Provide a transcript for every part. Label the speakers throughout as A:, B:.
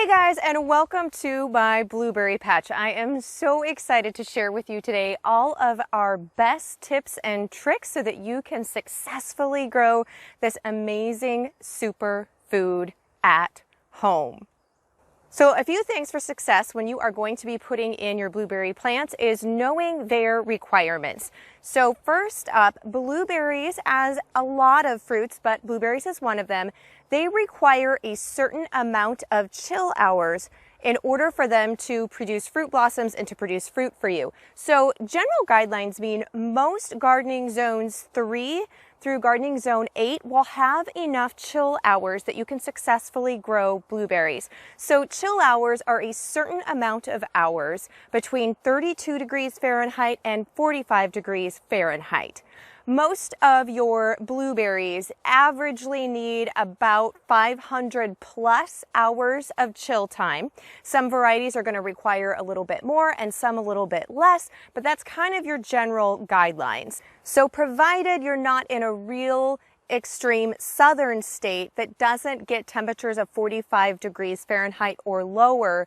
A: Hey guys, and welcome to my blueberry patch. I am so excited to share with you today all of our best tips and tricks so that you can successfully grow this amazing superfood at home. So a few things for success when you are going to be putting in your blueberry plants is knowing their requirements. So first up, blueberries, as a lot of fruits, but blueberries is one of them, they require a certain amount of chill hours in order for them to produce fruit blossoms and to produce fruit for you. So general guidelines mean most gardening zones 3 through gardening zone 8 will have enough chill hours that you can successfully grow blueberries. So chill hours are a certain amount of hours between 32 degrees Fahrenheit and 45 degrees Fahrenheit. Most of your blueberries averagely need about 500 plus hours of chill time. Some varieties are going to require a little bit more and some a little bit less, but that's kind of your general guidelines. So provided you're not in a real extreme southern state that doesn't get temperatures of 45 degrees Fahrenheit or lower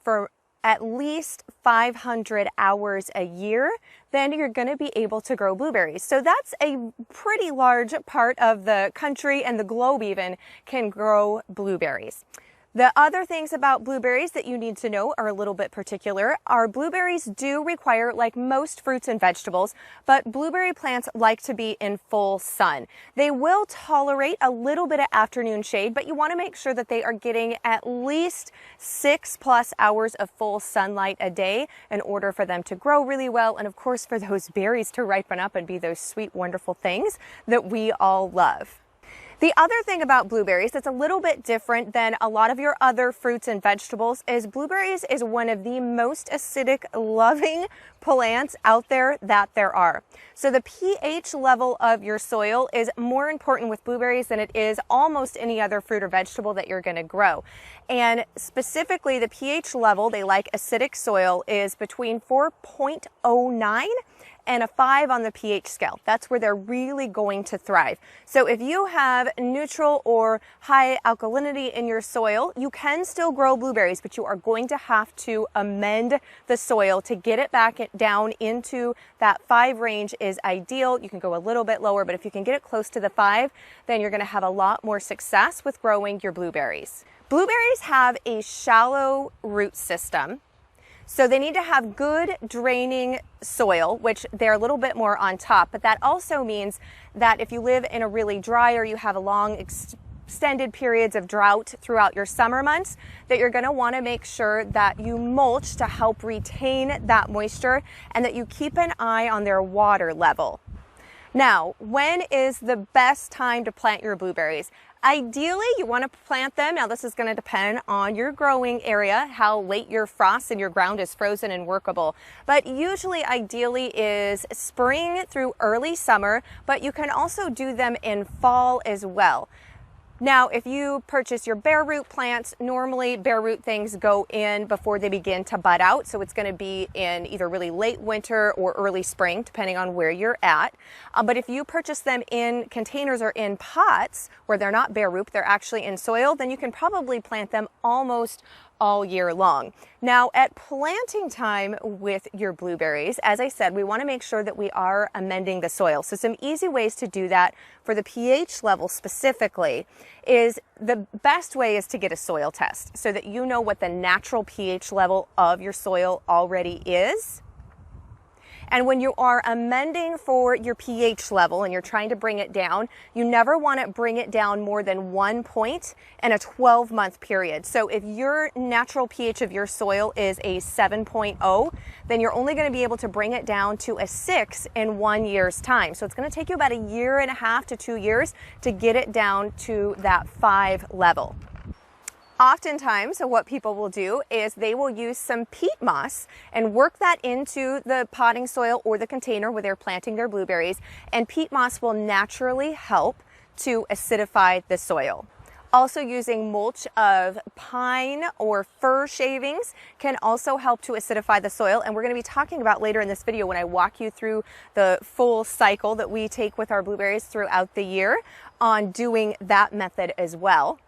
A: for at least 500 hours a year, then you're going to be able to grow blueberries. So that's a pretty large part of the country, and the globe even can grow blueberries. The other things about blueberries that you need to know are a little bit particular. Our blueberries do require, like most fruits and vegetables, but blueberry plants like to be in full sun. They will tolerate a little bit of afternoon shade, but you want to make sure that they are getting at least 6+ hours of full sunlight a day in order for them to grow really well, and of course for those berries to ripen up and be those sweet, wonderful things that we all love. The other thing about blueberries that's a little bit different than a lot of your other fruits and vegetables is blueberries is one of the most acidic loving plants out there that there are. So the pH level of your soil is more important with blueberries than it is almost any other fruit or vegetable that you're going to grow. And specifically the pH level, they like acidic soil, is between 4.09 and a 5 on the pH scale. That's where they're really going to thrive. So if you have neutral or high alkalinity in your soil, you can still grow blueberries, but you are going to have to amend the soil to get it back down into that 5 range is ideal. You can go a little bit lower, but if you can get it close to the 5, then you're going to have a lot more success with growing your blueberries. Blueberries have a shallow root system. So they need to have good draining soil, which they're a little bit more on top, but that also means that if you live in a really dry or you have a long extended periods of drought throughout your summer months, that you're going to want to make sure that you mulch to help retain that moisture and that you keep an eye on their water level. Now, when is the best time to plant your blueberries? Ideally, you want to plant them. Now, this is going to depend on your growing area, how late your frost and your ground is frozen and workable. But usually, ideally is spring through early summer, but you can also do them in fall as well. Now, if you purchase your bare root plants, normally bare root things go in before they begin to bud out. So it's going to be in either really late winter or early spring, depending on where you're at. But if you purchase them in containers or in pots where they're not bare root, they're actually in soil, then you can probably plant them almost all year long. Now, at planting time with your blueberries, as I said, we want to make sure that we are amending the soil. So some easy ways to do that for the pH level specifically is the best way is to get a soil test so that you know what the natural pH level of your soil already is. And when you are amending for your pH level and you're trying to bring it down, you never want to bring it down more than 1 point in a 12-month period. So if your natural pH of your soil is a 7.0, then you're only going to be able to bring it down to a 6 in 1 year's time. So it's going to take you about 1.5 years to 2 years to get it down to that 5 level. Oftentimes, what people will do is they will use some peat moss and work that into the potting soil or the container where they're planting their blueberries, and peat moss will naturally help to acidify the soil. Also, using mulch of pine or fir shavings can also help to acidify the soil, and we're going to be talking about later in this video when I walk you through the full cycle that we take with our blueberries throughout the year on doing that method as well.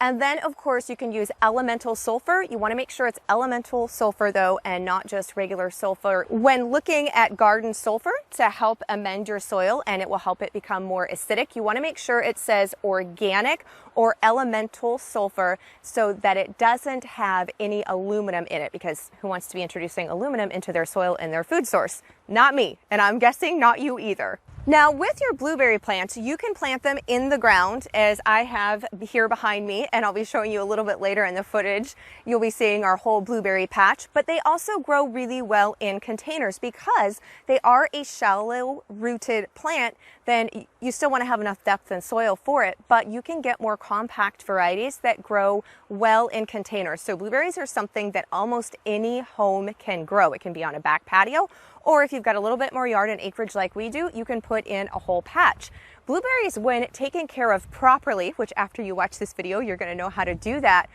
A: And then of course you can use elemental sulfur. You want to make sure it's elemental sulfur though, and not just regular sulfur when looking at garden sulfur to help amend your soil, and it will help it become more acidic. You want to make sure it says organic or elemental sulfur so that it doesn't have any aluminum in it, because who wants to be introducing aluminum into their soil and their food source? Not me, and I'm guessing not you either. Now with your blueberry plants, you can plant them in the ground as I have here behind me, and I'll be showing you a little bit later in the footage. You'll be seeing our whole blueberry patch, but they also grow really well in containers because they are a shallow rooted plant. Then you still want to have enough depth in soil for it, but you can get more compact varieties that grow well in containers. So blueberries are something that almost any home can grow. It can be on a back patio, or if you've got a little bit more yard and acreage like we do, you can put in a whole patch. Blueberries, when taken care of properly, which after you watch this video, you're going to know how to do that,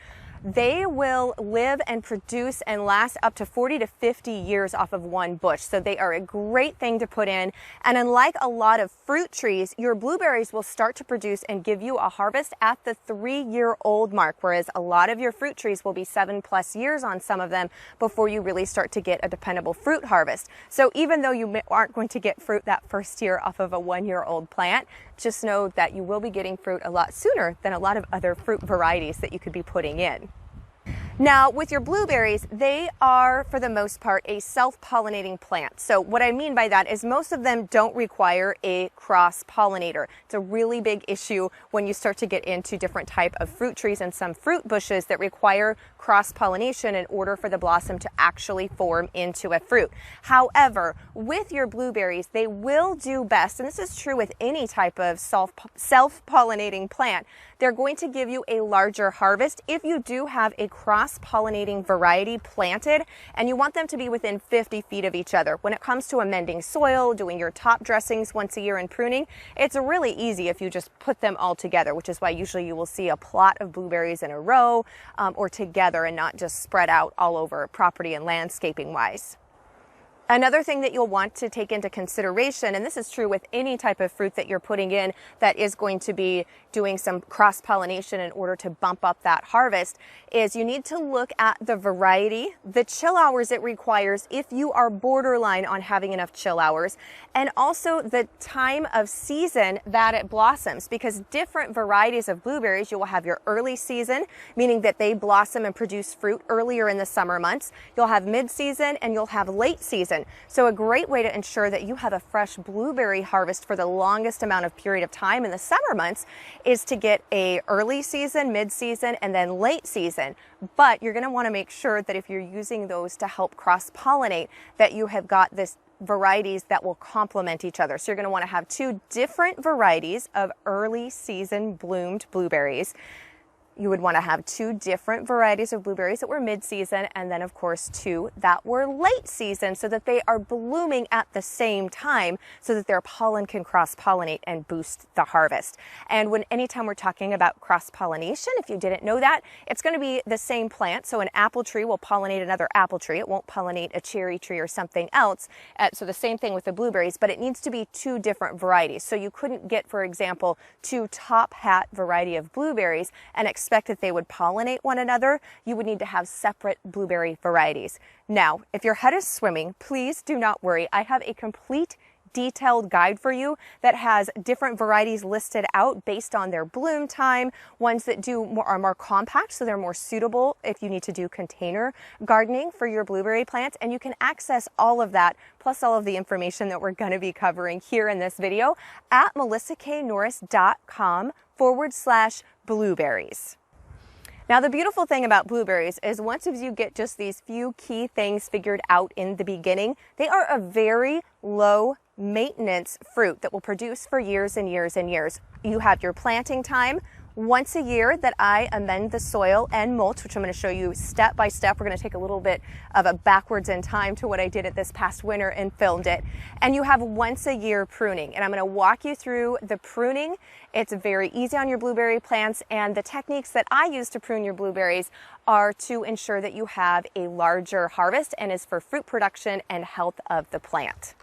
A: they will live and produce and last up to 40 to 50 years off of one bush. So they are a great thing to put in. And unlike a lot of fruit trees, your blueberries will start to produce and give you a harvest at the 3-year-old mark, whereas a lot of your fruit trees will be 7+ years on some of them before you really start to get a dependable fruit harvest. So even though you aren't going to get fruit that first year off of a 1-year-old plant, just know that you will be getting fruit a lot sooner than a lot of other fruit varieties that you could be putting in. Now, with your blueberries, they are, for the most part, a self-pollinating plant. So what I mean by that is most of them don't require a cross-pollinator. It's a really big issue when you start to get into different type of fruit trees and some fruit bushes that require cross-pollination in order for the blossom to actually form into a fruit. However, with your blueberries, they will do best, and this is true with any type of self-pollinating plant, they're going to give you a larger harvest if you do have a cross-pollinating variety planted and you want them to be within 50 feet of each other. When it comes to amending soil, doing your top dressings once a year and pruning, it's really easy if you just put them all together, which is why usually you will see a plot of blueberries in a row or together and not just spread out all over property and landscaping wise. Another thing that you'll want to take into consideration, and this is true with any type of fruit that you're putting in that is going to be doing some cross-pollination in order to bump up that harvest, is you need to look at the variety, the chill hours it requires if you are borderline on having enough chill hours, and also the time of season that it blossoms, because different varieties of blueberries, you will have your early season, meaning that they blossom and produce fruit earlier in the summer months. You'll have mid-season and you'll have late season. So a great way to ensure that you have a fresh blueberry harvest for the longest amount of period of time in the summer months is to get a early season, mid-season, and then late season. But you're going to want to make sure that if you're using those to help cross-pollinate, that you have got this varieties that will complement each other. So you're going to want to have 2 different varieties of early season bloomed blueberries. You would want to have 2 different varieties of blueberries that were mid-season, and then of course 2 that were late season, so that they are blooming at the same time so that their pollen can cross-pollinate and boost the harvest. And anytime we're talking about cross-pollination, if you didn't know that, it's going to be the same plant. So an apple tree will pollinate another apple tree. It won't pollinate a cherry tree or something else. So the same thing with the blueberries, but it needs to be 2 different varieties. So you couldn't get, for example, 2 top hat variety of blueberries and expect that they would pollinate one another. You would need to have separate blueberry varieties. Now, if your head is swimming, please do not worry. I have a complete detailed guide for you that has different varieties listed out based on their bloom time, ones that are more compact, so they're more suitable if you need to do container gardening for your blueberry plants. And you can access all of that, plus all of the information that we're going to be covering here in this video at melissaknorris.com/blueberries. Now, the beautiful thing about blueberries is once you get just these few key things figured out in the beginning, they are a very low maintenance fruit that will produce for years and years and years. You have your planting time once a year that I amend the soil and mulch, which I'm going to show you step by step. We're going to take a little bit of a backwards in time to what I did at this past winter and filmed it. And you have once a year pruning, and I'm going to walk you through the pruning. It's very easy on your blueberry plants, and the techniques that I use to prune your blueberries are to ensure that you have a larger harvest and is for fruit production and health of the plant.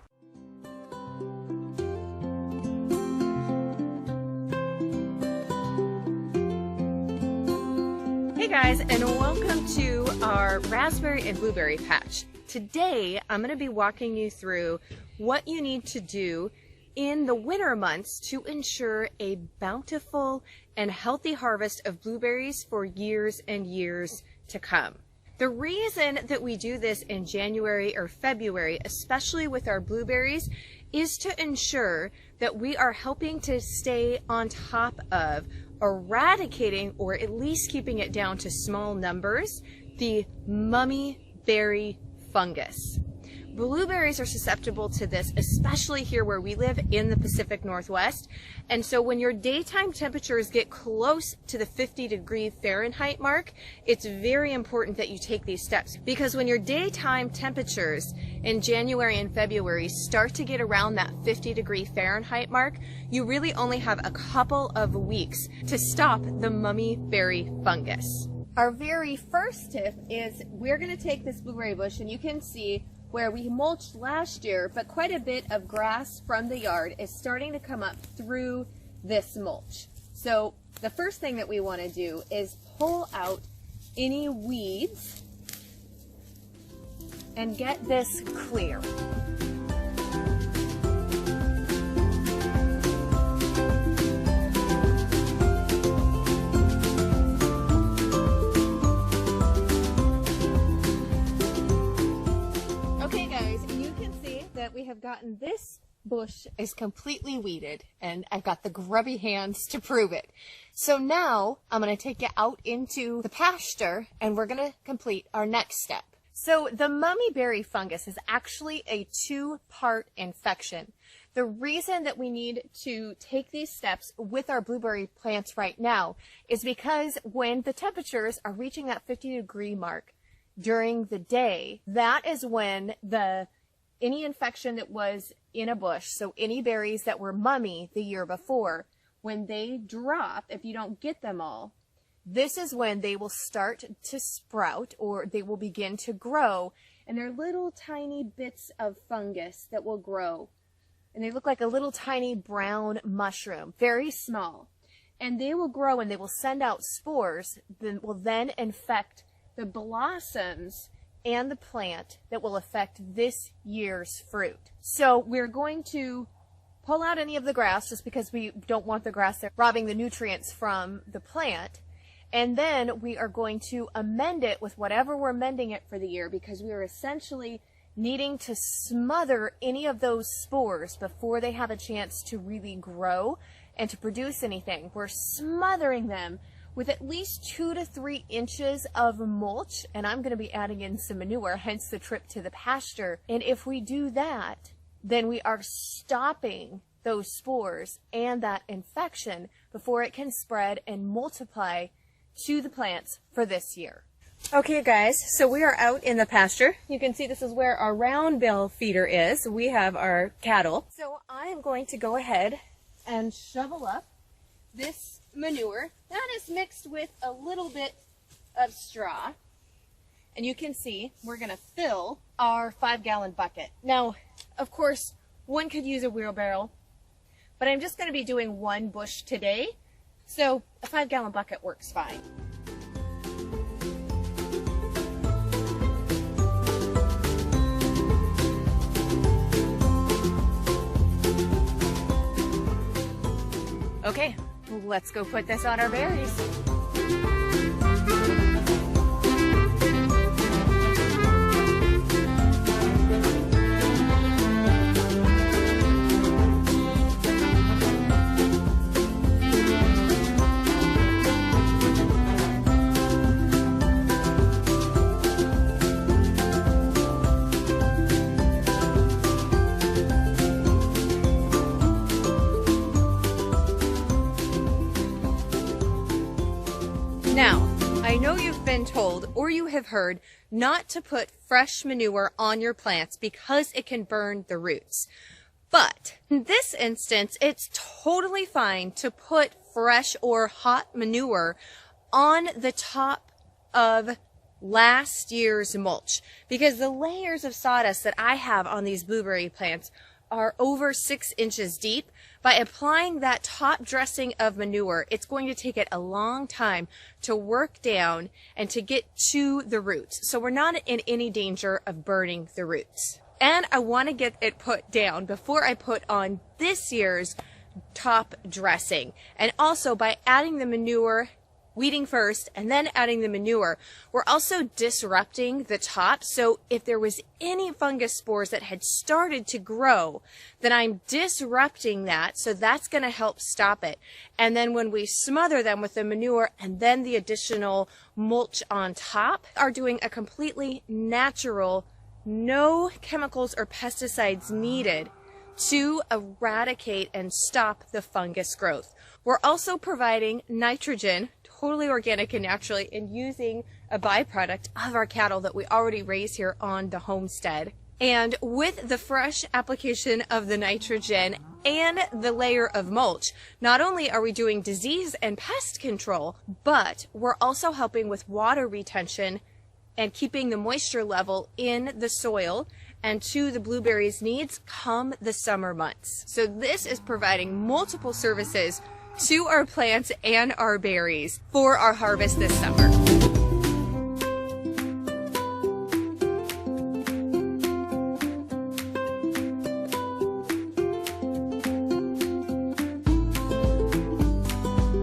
A: guys, and welcome to our raspberry and blueberry patch. Today I'm going to be walking you through what you need to do in the winter months to ensure a bountiful and healthy harvest of blueberries for years and years to come. The reason that we do this in January or February, especially with our blueberries, is to ensure that we are helping to stay on top of eradicating, or at least keeping it down to small numbers, the mummy berry fungus. Blueberries are susceptible to this, especially here where we live in the Pacific Northwest. And so when your daytime temperatures get close to the 50-degree Fahrenheit mark, it's very important that you take these steps, because when your daytime temperatures in January and February start to get around that 50-degree Fahrenheit mark, you really only have a couple of weeks to stop the mummy berry fungus. Our very first tip is we're going to take this blueberry bush, and you can see where we mulched last year, but quite a bit of grass from the yard is starting to come up through this mulch. So the first thing that we want to do is pull out any weeds and get this clear. We have gotten this bush is completely weeded, and I've got the grubby hands to prove it. So now I'm going to take you out into the pasture and we're going to complete our next step. So the mummy berry fungus is actually a two-part infection. The reason that we need to take these steps with our blueberry plants right now is because when the temperatures are reaching that 50-degree mark during the day, that is when any infection that was in a bush, so any berries that were mummy the year before, when they drop, if you don't get them all, this is when they will start to sprout, or they will begin to grow, and they're little tiny bits of fungus that will grow. And they look like a little tiny brown mushroom, very small. And they will grow and they will send out spores that will then infect the blossoms and the plant that will affect this year's fruit. So we're going to pull out any of the grass, just because we don't want the grass there robbing the nutrients from the plant. And then we are going to amend it with whatever we're amending it for the year, because we are essentially needing to smother any of those spores before they have a chance to really grow and to produce anything. We're smothering them with at least 2 to 3 inches of mulch, and I'm going to be adding in some manure, hence the trip to the pasture. And if we do that, then we are stopping those spores and that infection before it can spread and multiply to the plants for this year. Okay guys, so we are out in the pasture. You can see this is where our round bale feeder is. We have our cattle. So I am going to go ahead and shovel up this manure. That is mixed with a little bit of straw. And you can see we're going to fill our 5-gallon bucket. Now, of course, one could use a wheelbarrow, but I'm just going to be doing one bush today. So a 5-gallon bucket works fine. Okay, let's go put this on our berries. Now, I know you've been told, or you have heard, not to put fresh manure on your plants because it can burn the roots. But in this instance, it's totally fine to put fresh or hot manure on the top of last year's mulch, because the layers of sawdust that I have on these blueberry plants are over 6 inches deep, By applying that top dressing of manure, it's going to take it a long time to work down and to get to the roots. So we're not in any danger of burning the roots. And I want to get it put down before I put on this year's top dressing. And also by adding the manure, weeding first and then adding the manure, we're also disrupting the top. So if there was any fungus spores that had started to grow, then I'm disrupting that. So that's going to help stop it. And then when we smother them with the manure and then the additional mulch on top, are doing a completely natural, no chemicals or pesticides needed to eradicate and stop the fungus growth. We're also providing nitrogen, totally organic and naturally, and using a byproduct of our cattle that we already raise here on the homestead. And with the fresh application of the nitrogen and the layer of mulch, not only are we doing disease and pest control, but we're also helping with water retention and keeping the moisture level in the soil and to the blueberries' needs come the summer months. So this is providing multiple services to our plants and our berries for our harvest this summer.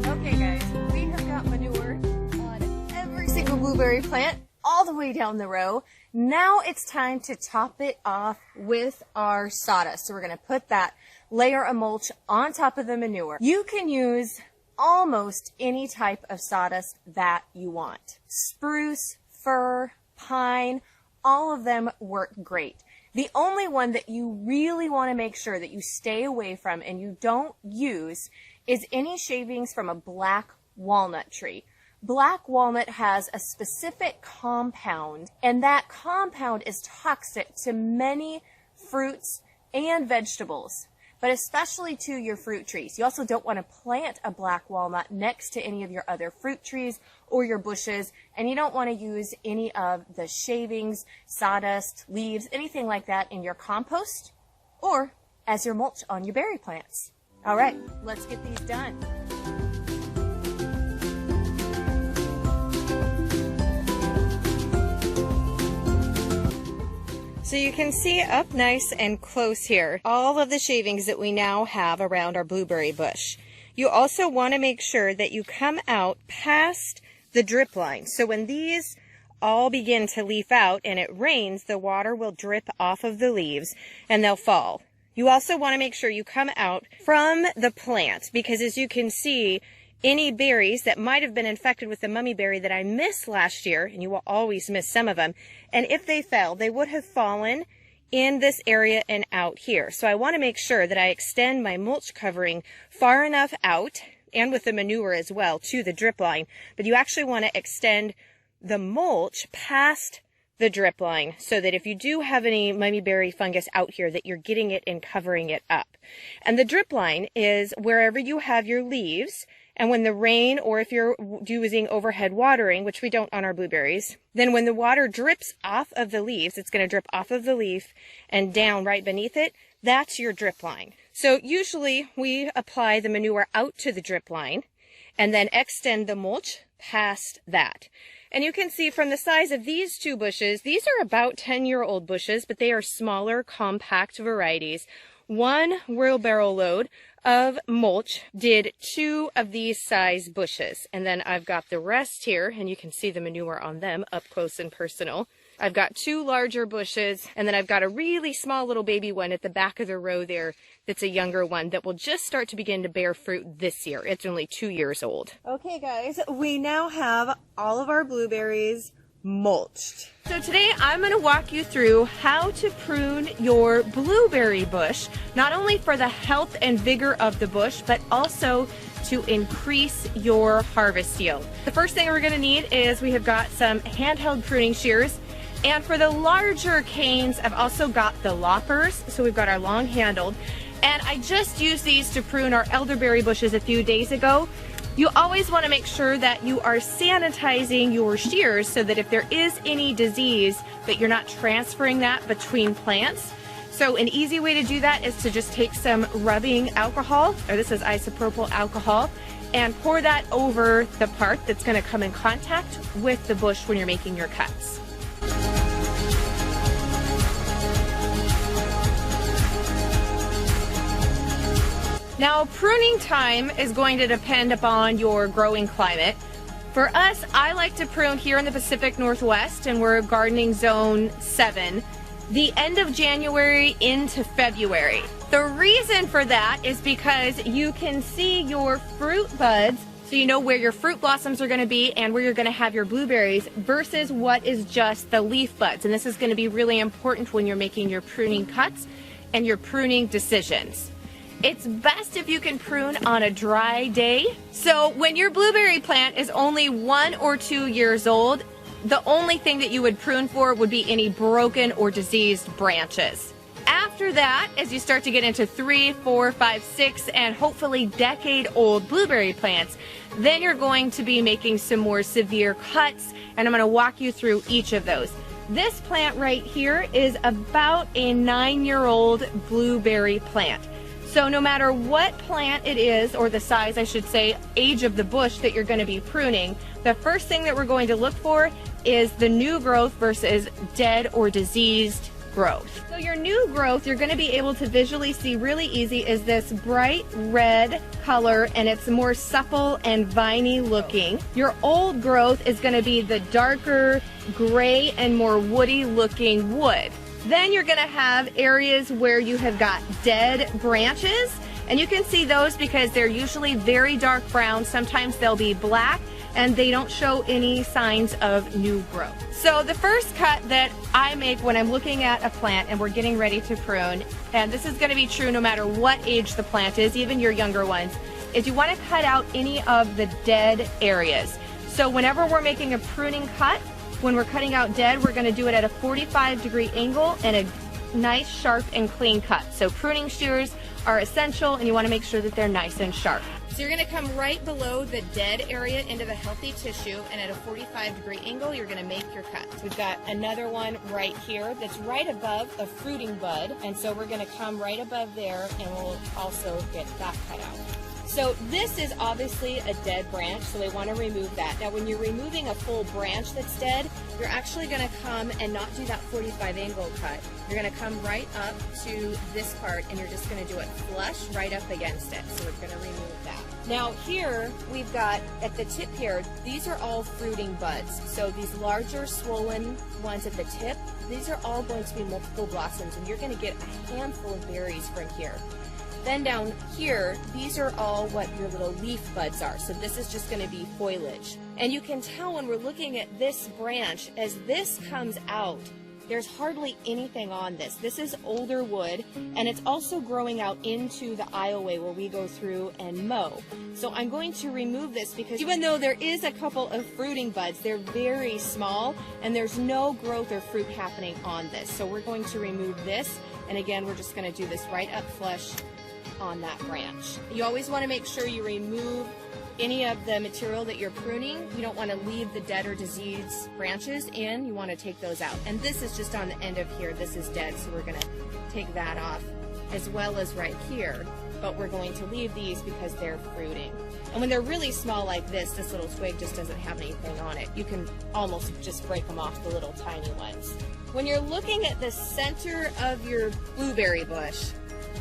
A: Okay guys, we have got manure on every single blueberry plant all the way down the row. Now it's time to top it off with our sawdust. So we're going to put that layer of mulch on top of the manure. You can use almost any type of sawdust that you want. Spruce, fir, pine, all of them work great. The only one that you really want to make sure that you stay away from and you don't use is any shavings from a black walnut tree. Black walnut has a specific compound, and that compound is toxic to many fruits and vegetables, but especially to your fruit trees. You also don't want to plant a black walnut next to any of your other fruit trees or your bushes, and you don't want to use any of the shavings, sawdust, leaves, anything like that in your compost or as your mulch on your berry plants. All right, let's get these done. So you can see up nice and close here all of the shavings that we now have around our blueberry bush. You also want to make sure that you come out past the drip line. So when these all begin to leaf out and it rains, the water will drip off of the leaves and they'll fall. You also want to make sure you come out from the plant because, as you can see, any berries that might have been infected with the mummy berry that I missed last year, and you will always miss some of them, and if they fell, they would have fallen in this area and out here. So I want to make sure that I extend my mulch covering far enough out, and with the manure as well, to the drip line. But you actually want to extend the mulch past the drip line so that if you do have any mummy berry fungus out here, that you're getting it and covering it up. And the drip line is wherever you have your leaves. And when the rain, or if you're using overhead watering, which we don't on our blueberries, then when the water drips off of the leaves, it's going to drip off of the leaf and down right beneath it. That's your drip line. So usually we apply the manure out to the drip line and then extend the mulch past that. And you can see from the size of these two bushes, these are about 10-year-old bushes, but they are smaller, compact varieties. One wheelbarrow load of mulch did 2 of these size bushes, and then I've got the rest here, and you can see the manure on them up close and personal. I've got 2 larger bushes, and then I've got a really small little baby one at the back of the row there that's a younger one that will just start to begin to bear fruit this year. It's only 2 years old. Okay guys, we now have all of our blueberries mulched. So today I'm going to walk you through how to prune your blueberry bush, not only for the health and vigor of the bush, but also to increase your harvest yield. The first thing we're going to need is we have got some handheld pruning shears, and for the larger canes I've also got the loppers, so we've got our long handled, and I just used these to prune our elderberry bushes a few days ago. You always want to make sure that you are sanitizing your shears so that if there is any disease, that you're not transferring that between plants. So an easy way to do that is to just take some rubbing alcohol, or this is isopropyl alcohol, and pour that over the part that's going to come in contact with the bush when you're making your cuts. Now, pruning time is going to depend upon your growing climate. For us, I like to prune here in the Pacific Northwest, and we're gardening zone 7, the end of January into February. The reason for that is because you can see your fruit buds, so you know where your fruit blossoms are going to be and where you're going to have your blueberries versus what is just the leaf buds. And this is going to be really important when you're making your pruning cuts and your pruning decisions. It's best if you can prune on a dry day. So when your blueberry plant is only 1 or 2 years old, the only thing that you would prune for would be any broken or diseased branches. After that, as you start to get into 3, 4, 5, 6, and hopefully decade-old blueberry plants, then you're going to be making some more severe cuts, and I'm going to walk you through each of those. This plant right here is about a 9-year-old blueberry plant. So no matter what plant it is, or the size, I should say, age of the bush that you're going to be pruning, the first thing that we're going to look for is the new growth versus dead or diseased growth. So your new growth, you're going to be able to visually see really easy is this bright red color, and it's more supple and viney looking. Your old growth is going to be the darker gray and more woody looking wood. Then you're going to have areas where you have got dead branches, and you can see those because they're usually very dark brown. Sometimes they'll be black, and they don't show any signs of new growth. So the first cut that I make when I'm looking at a plant and we're getting ready to prune, and this is going to be true no matter what age the plant is, even your younger ones, is you want to cut out any of the dead areas. So whenever we're making a pruning cut, when we're cutting out dead, we're going to do it at a 45-degree angle and a nice, sharp, and clean cut. So pruning shears are essential, and you want to make sure that they're nice and sharp. So you're going to come right below the dead area into the healthy tissue, and at a 45-degree angle, you're going to make your cuts. We've got another one right here that's right above a fruiting bud, and so we're going to come right above there, and we'll also get that cut out. So this is obviously a dead branch, so they want to remove that. Now when you're removing a full branch that's dead, you're actually going to come and not do that 45 angle cut. You're going to come right up to this part, and you're just going to do it flush right up against it. So we're going to remove that. Now here we've got at the tip here, these are all fruiting buds. So these larger swollen ones at the tip, these are all going to be multiple blossoms, and you're going to get a handful of berries from here. Then down here, these are all what your little leaf buds are. So this is just going to be foliage. And you can tell when we're looking at this branch, as this comes out, there's hardly anything on this. This is older wood, and it's also growing out into the aisleway where we go through and mow. So I'm going to remove this because even though there is a couple of fruiting buds, they're very small, and there's no growth or fruit happening on this. So we're going to remove this, and again, we're just going to do this right up flush on that branch. You always want to make sure you remove any of the material that you're pruning. You don't want to leave the dead or diseased branches in. You want to take those out. And this is just on the end of here. This is dead, so we're going to take that off, as well as right here. But we're going to leave these because they're fruiting. And when they're really small like this little twig just doesn't have anything on it. You can almost just break them off, the little tiny ones. When you're looking at the center of your blueberry bush,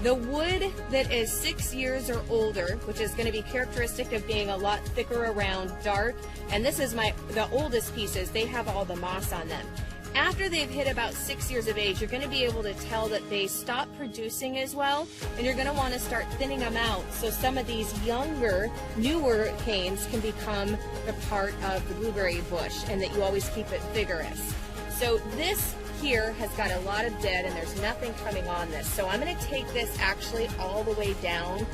A: the wood that is 6 years or older, which is going to be characteristic of being a lot thicker around, dark, and this is the oldest pieces, they have all the moss on them. After they've hit about 6 years of age, you're going to be able to tell that they stop producing as well, and you're going to want to start thinning them out so some of these younger, newer canes can become a part of the blueberry bush, and that you always keep it vigorous. So this here has got a lot of dead, and there's nothing coming on this. So I'm going to take this actually all the way down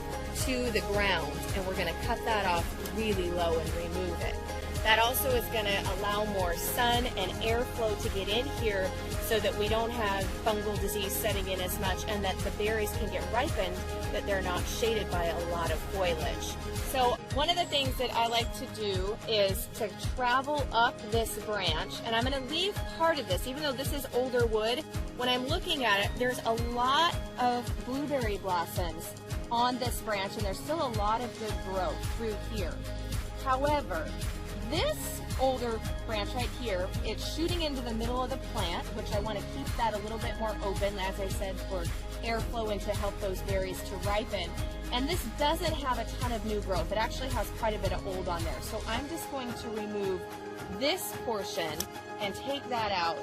A: to the ground, and we're going to cut that off really low and remove it. That also is going to allow more sun and airflow to get in here so that we don't have fungal disease setting in as much, and that the berries can get ripened, that they're not shaded by a lot of foliage. So one of the things that I like to do is to travel up this branch, and I'm going to leave part of this, even though this is older wood. When I'm looking at it, there's a lot of blueberry blossoms on this branch, and there's still a lot of good growth through here. However, this older branch right here, it's shooting into the middle of the plant, which I want to keep that a little bit more open, as I said, for airflow and to help those berries to ripen. And this doesn't have a ton of new growth. It actually has quite a bit of old on there. So I'm just going to remove this portion and take that out.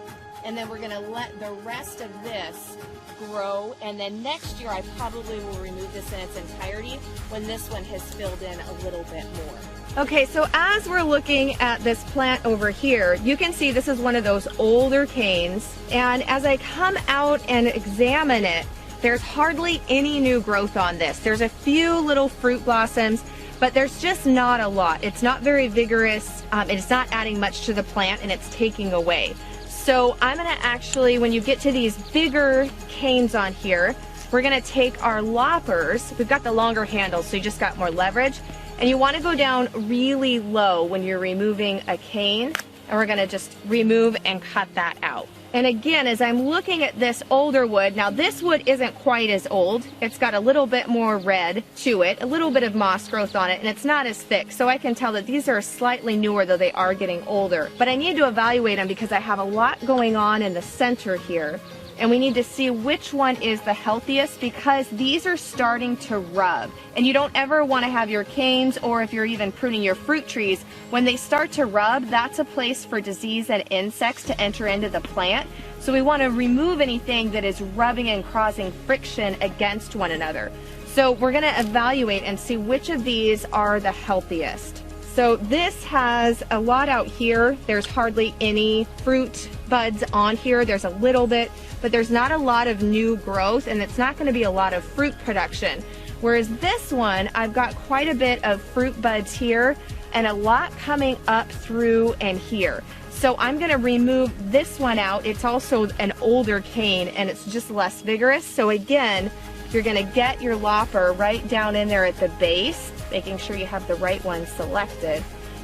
A: And then we're going to let the rest of this grow. And then next year I probably will remove this in its entirety when this one has filled in a little bit more. Okay, so as we're looking at this plant over here, you can see this is one of those older canes. And as I come out and examine it, there's hardly any new growth on this. There's a few little fruit blossoms, but there's just not a lot. It's not very vigorous. It's not adding much to the plant, and it's taking away. So I'm gonna actually, when you get to these bigger canes on here, we're gonna take our loppers. We've got the longer handles, so you just got more leverage. And you wanna go down really low when you're removing a cane, and we're gonna just remove and cut that out. And again, as I'm looking at this older wood, now this wood isn't quite as old. It's got a little bit more red to it, a little bit of moss growth on it, and it's not as thick. So I can tell that these are slightly newer, though they are getting older. But I need to evaluate them because I have a lot going on in the center here. And we need to see which one is the healthiest, because these are starting to rub. And you don't ever want to have your canes, or if you're even pruning your fruit trees, when they start to rub, that's a place for disease and insects to enter into the plant. So we want to remove anything that is rubbing and causing friction against one another. So we're going to evaluate and see which of these are the healthiest. So this has a lot out here. There's hardly any fruit buds on here. There's a little bit, but there's not a lot of new growth, and it's not going to be a lot of fruit production. Whereas this one, I've got quite a bit of fruit buds here and a lot coming up through and here. So I'm going to remove this one out. It's also an older cane, and it's just less vigorous. So again, you're going to get your lopper right down in there at the base, making sure you have the right one selected.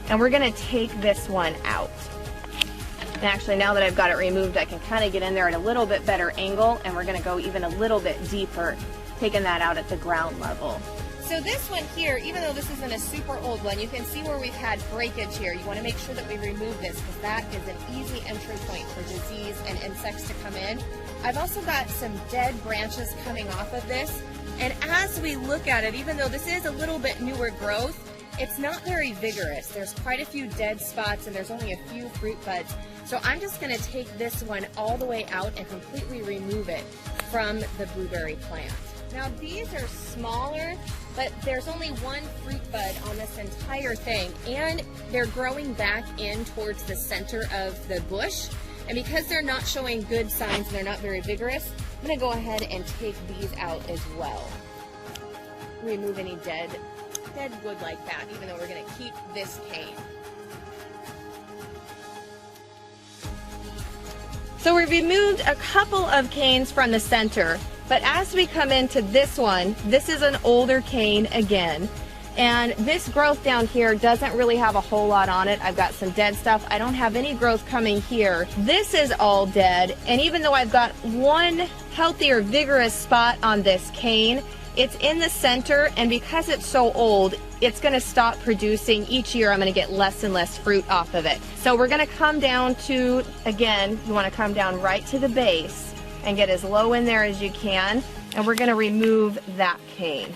A: And we're going to take this one out. And actually, now that I've got it removed, I can kind of get in there at a little bit better angle, and we're going to go even a little bit deeper, taking that out at the ground level. So this one here, even though this isn't a super old one, you can see where we've had breakage here. You want to make sure that we remove this, because that is an easy entry point for disease and insects to come in. I've also got some dead branches coming off of this, and as we look at it, even though this is a little bit newer growth, it's not very vigorous. There's quite a few dead spots, and there's only a few fruit buds. So I'm just going to take this one all the way out and completely remove it from the blueberry plant. Now these are smaller, but there's only one fruit bud on this entire thing, and they're growing back in towards the center of the bush. And because they're not showing good signs and they're not very vigorous, I'm going to go ahead and take these out as well. Remove any dead wood like that, even though we're going to keep this cane. So we've removed a couple of canes from the center, but as we come into this one, this is an older cane again. And this growth down here doesn't really have a whole lot on it. I've got some dead stuff. I don't have any growth coming here. This is all dead. And even though I've got one healthier, vigorous spot on this cane, it's in the center, and because it's so old, it's going to stop producing. Each year I'm going to get less and less fruit off of it. So we're going to come down to, again, you want to come down right to the base and get as low in there as you can, and we're going to remove that cane.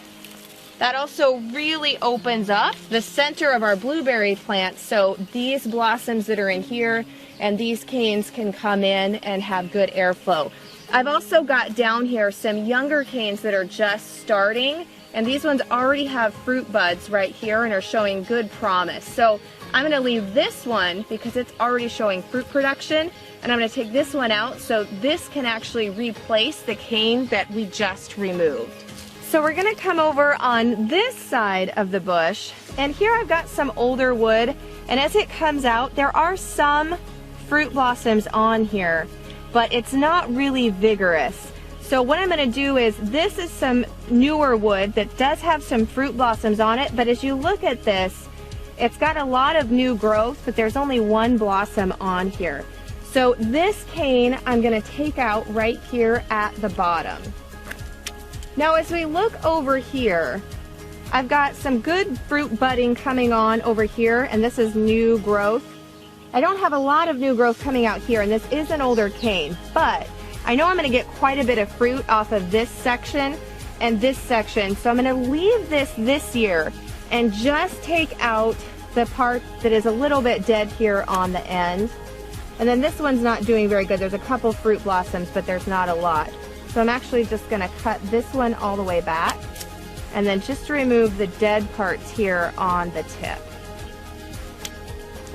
A: That also really opens up the center of our blueberry plant, so these blossoms that are in here and these canes can come in and have good airflow. I've also got down here some younger canes that are just starting, and these ones already have fruit buds right here and are showing good promise. So I'm going to leave this one because it's already showing fruit production, and I'm going to take this one out so this can actually replace the cane that we just removed. So we're going to come over on this side of the bush, And here I've got some older wood, and as it comes out, there are some fruit blossoms on here, but it's not really vigorous. So what I'm going to do is, this is some newer wood that does have some fruit blossoms on it, but as you look at this, it's got a lot of new growth, but there's only one blossom on here. So this cane I'm going to take out right here at the bottom. Now as we look over here, I've got some good fruit budding coming on over here, and this is new growth. I don't have a lot of new growth coming out here, and this is an older cane, but I know I'm going to get quite a bit of fruit off of this section and this section, so I'm going to leave this year and just take out the part that is a little bit dead here on the end. And then this one's not doing very good. There's a couple fruit blossoms, but there's not a lot. So I'm actually just going to cut this one all the way back, and then just remove the dead parts here on the tip.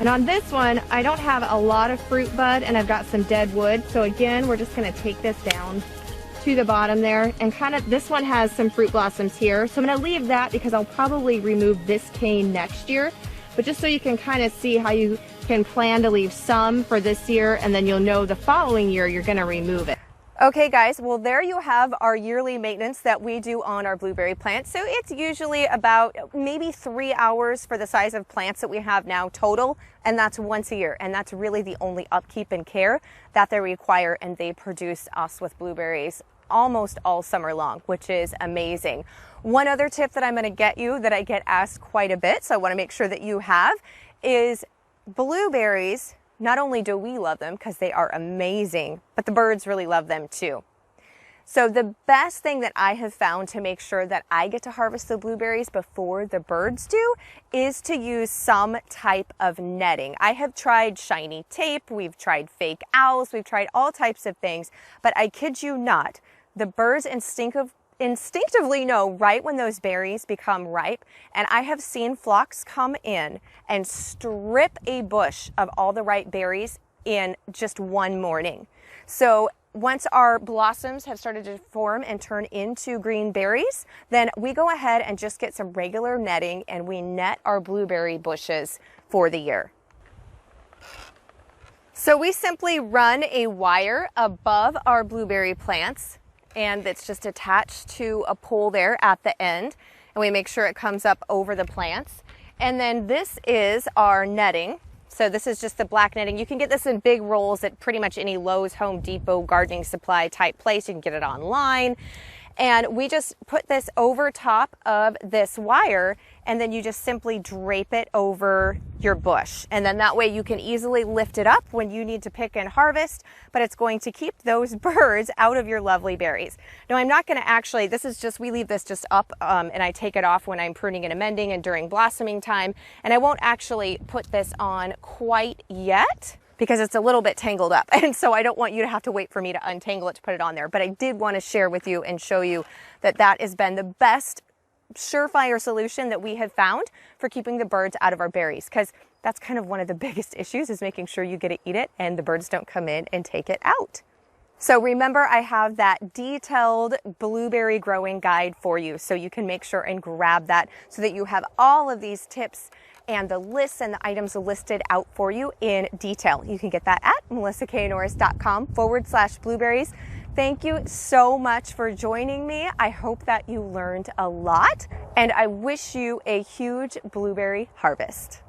A: And on this one, I don't have a lot of fruit bud, and I've got some dead wood. So again, we're just going to take this down to the bottom there, and kind of, this one has some fruit blossoms here. So I'm going to leave that because I'll probably remove this cane next year. But just so you can kind of see how you can plan to leave some for this year, and then you'll know the following year you're going to remove it. Okay guys, well there you have our yearly maintenance that we do on our blueberry plants. So it's usually about maybe 3 hours for the size of plants that we have now total, and that's once a year. And that's really the only upkeep and care that they require, and they produce us with blueberries almost all summer long, which is amazing. One other tip that I'm going to get you that I get asked quite a bit, so I want to make sure that you have, is blueberries. Not only do we love them because they are amazing, but the birds really love them too. So the best thing that I have found to make sure that I get to harvest the blueberries before the birds do is to use some type of netting. I have tried shiny tape, we've tried fake owls, we've tried all types of things, but I kid you not, the birds instinctively know right when those berries become ripe, and I have seen flocks come in and strip a bush of all the ripe berries in just one morning. So once our blossoms have started to form and turn into green berries, then we go ahead and just get some regular netting, and we net our blueberry bushes for the year. So we simply run a wire above our blueberry plants, and it's just attached to a pole there at the end, and we make sure it comes up over the plants. And then this is our netting. So this is just the black netting. You can get this in big rolls at pretty much any Lowe's, Home Depot, gardening supply type place. You can get it online. And we just put this over top of this wire, and then you just simply drape it over your bush. And then that way you can easily lift it up when you need to pick and harvest, but it's going to keep those birds out of your lovely berries. Now I'm not going to actually, this is just, we leave this just up and I take it off when I'm pruning and amending and during blossoming time. And I won't actually put this on quite yet, because it's a little bit tangled up. And so I don't want you to have to wait for me to untangle it to put it on there. But I did want to share with you and show you that that has been the best surefire solution that we have found for keeping the birds out of our berries, because that's kind of one of the biggest issues, is making sure you get to eat it and the birds don't come in and take it out. So remember, I have that detailed blueberry growing guide for you, so you can make sure and grab that so that you have all of these tips and the lists and the items listed out for you in detail. You can get that at melissaknorris.com/blueberries. Thank you so much for joining me. I hope that you learned a lot, and I wish you a huge blueberry harvest.